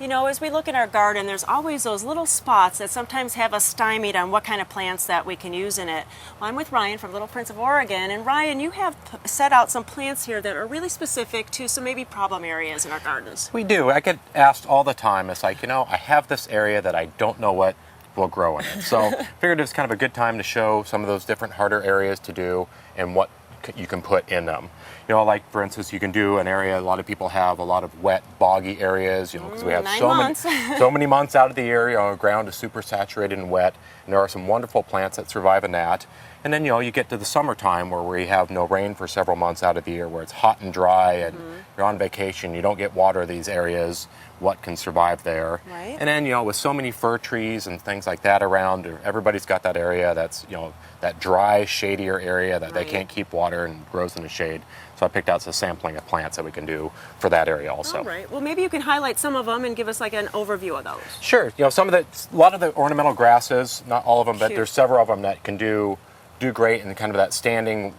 You know, as we look in our garden, there's always those little spots that sometimes have us stymied on what kind of plants that we can use in it. Well, I'm with Ryan from Little Prince of Oregon, and Ryan, you have set out some plants here that are really specific to some maybe problem areas in our gardens. We do. I get asked all the time, it's like, you know, I have this area that I don't know what will grow in it. So figured it was kind of a good time to show some of those different harder areas to do and what you can put in them. You know, like for instance, you can do an area, a lot of people have a lot of wet, boggy areas, you know, because we have so many months out of the year, you know, the ground is super saturated and wet, and there are some wonderful plants that survive in that. And then, you know, you get to the summertime where we have no rain for several months out of the year, where it's hot and dry and you're on vacation, you don't get water these areas, what can survive there. Right. And then, you know, with so many fir trees and things like that around, everybody's got that area that's, you know, that dry, shadier area that they can't keep water and grows in the shade. So I picked out some sampling of plants that we can do for that area also. All right. Well, maybe you can highlight some of them and give us like an overview of those. Sure. You know, a lot of the ornamental grasses, not all of them, but Cute. there's several of them that can do great in kind of that standing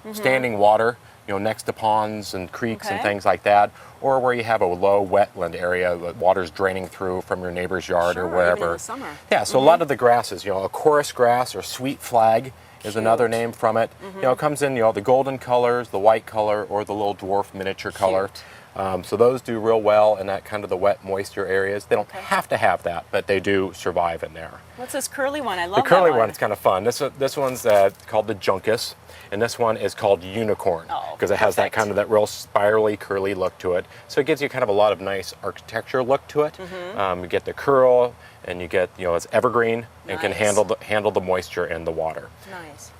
water, you know, next to ponds and creeks and things like that, or where you have a low wetland area that water's draining through from your neighbor's yard or wherever. Even in the summer. Yeah, so a lot of the grasses, you know, a chorus grass or sweet flag is another name from it. You know, it comes in, you know, the golden colors, the white color, or the little dwarf miniature color. So those do real well in that kind of the wet, moisture areas. They don't have to have that, but they do survive in there. What's this curly one? I love the curly that one. one's kind of fun. This one's called the juncus, and this one is called unicorn because it has that kind of that real spirally, curly look to it. So it gives you kind of a lot of nice architecture look to it. You get the curl, and you get, you know, it's evergreen and can handle the moisture and the water. Nice.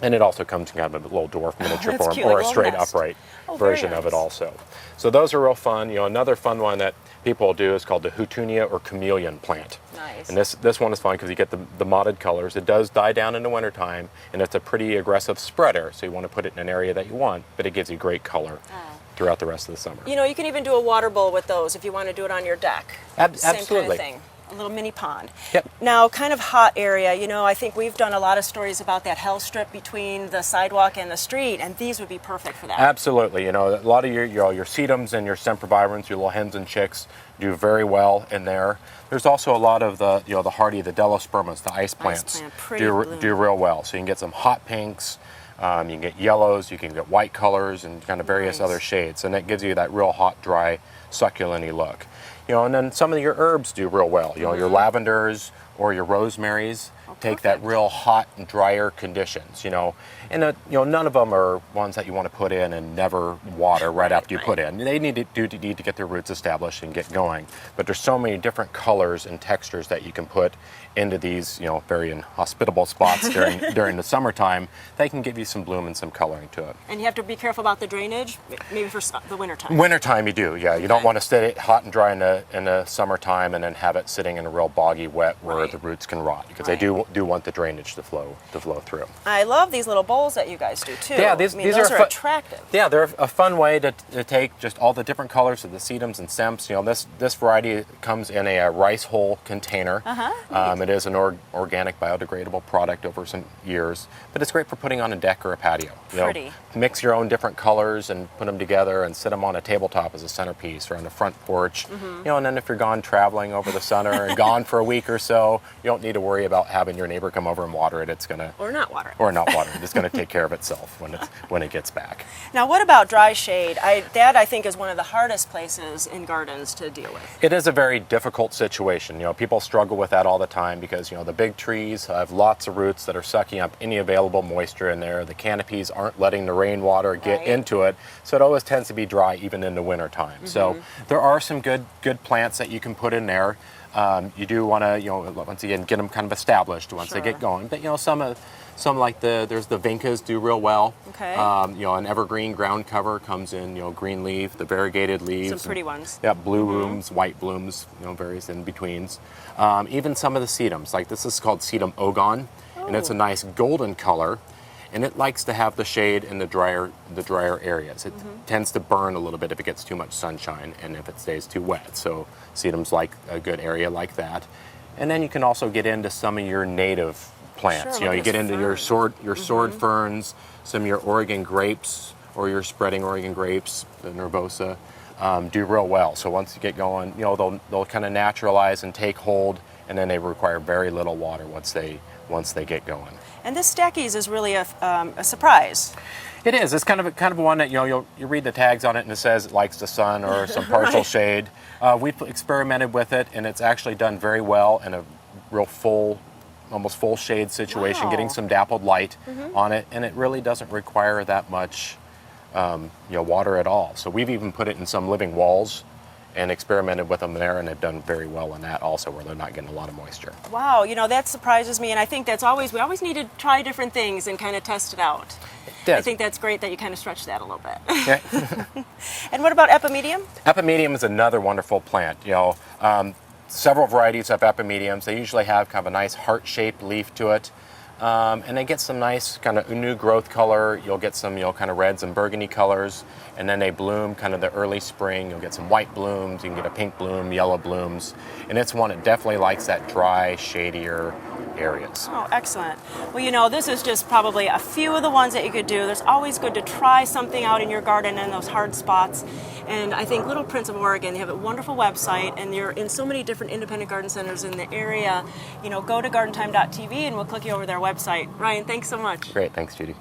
And it also comes in kind of a little dwarf miniature form cute, or like a a straight nest. upright Very version of nice. it also. So those are real fun. You know, another fun one that people do is called the Houtunia or chameleon plant. Nice. And this one is fun because you get the modded colors. It does die down in the wintertime, and it's a pretty aggressive spreader, so you want to put it in an area that you want, but it gives you great color throughout the rest of the summer. You know, you can even do a water bowl with those if you want to do it on your deck. Same Absolutely. kind of thing. A little mini pond. Yep. Now, kind of hot area, you know, I think we've done a lot of stories about that hell strip between the sidewalk and the street, and these would be perfect for that. Absolutely. You know, a lot of your sedums and your sempervirens, your little hens and chicks, do very well in there. There's also a lot of the, you know, the hardy, the delospermas, the ice plants, do real well. So you can get some hot pinks, you can get yellows, you can get white colors, and kind of various other shades, and that gives you that real hot, dry, succulent-y look. You know, and then some of your herbs do real well. You know, your lavenders or your rosemaries take that real hot and drier conditions. You know, and you know, none of them are ones that you want to put in and never water right after you put in. They need to get their roots established and get going. But there's so many different colors and textures that you can put into these, you know, very inhospitable spots during the summertime. They can give you some bloom and some coloring to it. And you have to be careful about the drainage, maybe for the wintertime. Wintertime you do, yeah. You don't want to stay hot and dry in the summertime and then have it sitting in a real boggy wet where the roots can rot, because they do want the drainage to flow through. I love these little bowls that you guys do too. Yeah, these those are attractive. Yeah, they're a fun way to take just all the different colors of the sedums and stems. You know, this variety comes in a rice hull container. It is an organic biodegradable product over some years, but it's great for putting on a deck or a patio. You know, mix your own different colors and put them together and sit them on a tabletop as a centerpiece or on the front porch. You know, and then if you're gone traveling over the summer and gone for a week or so, you don't need to worry about having your neighbor come over and water it. It's gonna not water it. It's gonna take care of itself when it gets back. Now, what about dry shade? That I think is one of the hardest places in gardens to deal with. It is a very difficult situation. You know, people struggle with that all the time because, you know, the big trees have lots of roots that are sucking up any available moisture in there. The canopies aren't letting the rainwater get into it, so it always tends to be dry even in the wintertime. So there are some good plants that you can put in there. You do want to, you know, once again, get them kind of established once they get going. But, you know, some like there's the vincas do real well. Okay. You know, an evergreen ground cover comes in, you know, green leaf, the variegated leaves. Some pretty ones. Yeah, blue blooms, white blooms, you know, various in-betweens. Even some of the sedums, like this is called sedum ogon, and it's a nice golden color, and it likes to have the shade in the drier areas. It tends to burn a little bit if it gets too much sunshine and if it stays too wet. So sedums like a good area like that. And then you can also get into some of your native plants. You know, you get into your sword ferns, some of your Oregon grapes or your spreading Oregon grapes, the nervosa. do real well. So once you get going, they'll kind of naturalize and take hold, and then they require very little water once they get going. And this Stackies is really a surprise. It is. It's kind of one that you read the tags on it and it says it likes the sun or some partial shade. We've experimented with it, and it's actually done very well in a real almost full shade situation, Wow. getting some dappled light on it, and it really doesn't require that much water at all. So we've even put it in some living walls and experimented with them there, and they've done very well in that also, where they're not getting a lot of moisture. Wow, that surprises me, and I think we always need to try different things and kind of test it out. I think that's great that you kind of stretch that a little bit. Okay. And what about epimedium? Epimedium is another wonderful plant. Several varieties of epimediums. They usually have kind of a nice heart-shaped leaf to it. And they get some nice kind of new growth color. You'll get some kind of reds and burgundy colors, and then they bloom kind of the early spring. You'll get some white blooms, you can get a pink bloom, yellow blooms, and it's one that definitely likes that dry, shadier areas. Oh, excellent. Well, this is just probably a few of the ones that you could do. There's always good to try something out in your garden in those hard spots. And I think Little Prince of Oregon, they have a wonderful website, and they're in so many different independent garden centers in the area. Go to gardentime.tv and we'll click you over their website. Ryan, thanks so much. Great. Thanks, Judy.